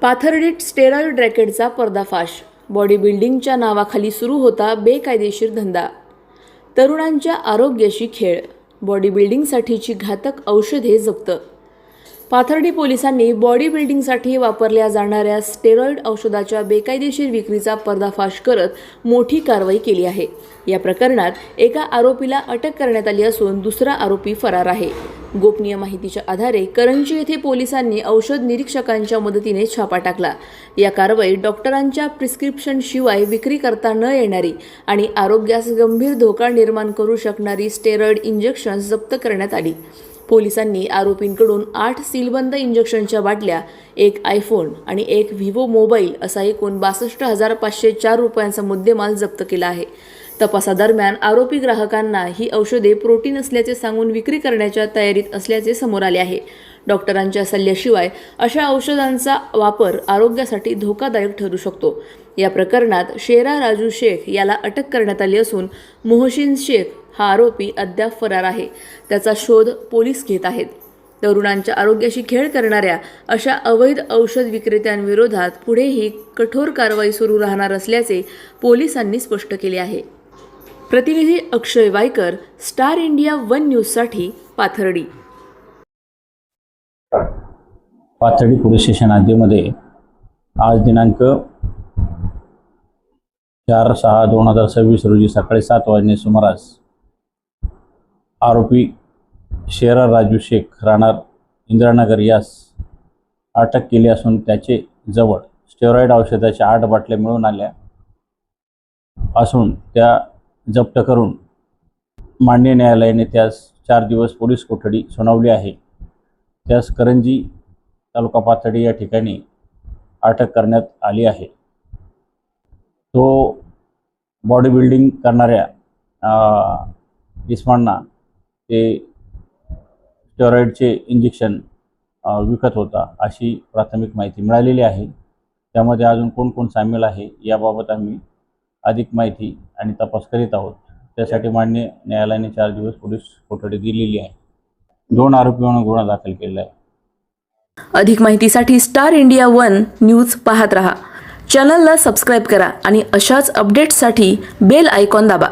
पाथर्डीत steroid रॅकेटचा पर्दाफाश. Body बिल्डिंगच्या नावाखाली सुरू होता बेकायदेशीर धंदा. तरुणांच्या आरोग्याशी खेळ. बॉडी बिल्डिंगसाठीची घातक औषधे जप्त. पाथर्डी पोलिसांनी बॉडी बिल्डिंगसाठी वापरल्या जाणाऱ्या स्टेरॉइड औषधाच्या बेकायदेशीर विक्रीचा पर्दाफाश करत मोठी कारवाई केली आहे. या प्रकरणात एका आरोपीला अटक करण्यात आली असून दुसरा आरोपी फरार आहे. गोपनीय माहितीच्या आधारे करंजी येथे पोलिसांनी औषध निरीक्षकांच्या मदतीने छापा टाकला. या कारवाईत डॉक्टरांच्या प्रिस्क्रिप्शनशिवाय विक्री करता न येणारी आणि आरोग्यास गंभीर धोका निर्माण करू शकणारी स्टेरॉइड इंजेक्शन्स जप्त करण्यात आली. पोलिसांनी आरोपींकडून 8 सीलबंद इंजेक्शनच्या बाटल्या, एक आयफोन आणि एक व्हिवो मोबाईल असा एकूण 62,504 रुपयांचा मुद्देमाल जप्त केला आहे. तपासादरम्यान आरोपी ग्राहकांना ही औषधे प्रोटीन असल्याचे सांगून विक्री करण्याच्या तयारीत असल्याचे समोर आले आहे. डॉक्टरांच्या सल्ल्याशिवाय अशा औषधांचा वापर आरोग्यासाठी धोकादायक ठरू शकतो. या प्रकरणात शेरा राजू शेख याला अटक करण्यात आली असून मोहसिन शेख हा आरोपी अद्याप फरार आहे. त्याचा शोध पोलीस घेत आहेत. तरुणांच्या आरोग्याशी खेळ करणाऱ्या अशा अवैध औषध विक्रेत्यांविरोधात पुढेही कठोर कारवाई सुरू राहणार असल्याचे पोलिसांनी स्पष्ट केले आहे. प्रतिनिधी अक्षय वायकर, स्टार इंडिया 1 न्यूजसाठी पाथर्डी. पाथर्डी पोलीस स्टेशन हद्दीमध्ये आज दिनांक 4/6/2026 रोजी सकाळी 7 वाजणे सुमारास आरोपी शेरा राजू शेख राहणार इंदिरानगर यास अटक केली असून त्याचे जवळ स्टेरॉइड औषधाच्या 8 बाटल्या मिळून आल्या असून त्या जप्त करून माननीय न्यायालयाने त्यास 4 दिवस पोलीस कोठडी सुनावली आहे. त्यास करंजी तालुका पाथर्डी या ठिकाणी अटक करण्यात आली आहे. तो बॉडी बिल्डिंग करणाऱ्या इस्मांना ते स्टेरॉइडचे इंजेक्शन विकत होता अशी प्राथमिक माहिती मिळालेली आहे. त्यामध्ये अजून कोण कोण सामील आहे याबाबत आम्ही अधिक माहिती आणि तपास करीत आहोत. त्यासाठी माननीय न्यायालयाने 4 दिवस पोलीस कोठडी दिलेली आहे. 2 आरोपींवर गुन्हा दाखल केला आहे. अधिक माहितीसाठी स्टार इंडिया 1 न्यूज पाहत रहा. चॅनलला सबस्क्राईब करा आणि अशाच अपडेट्ससाठी बेल आयकॉन दाबा.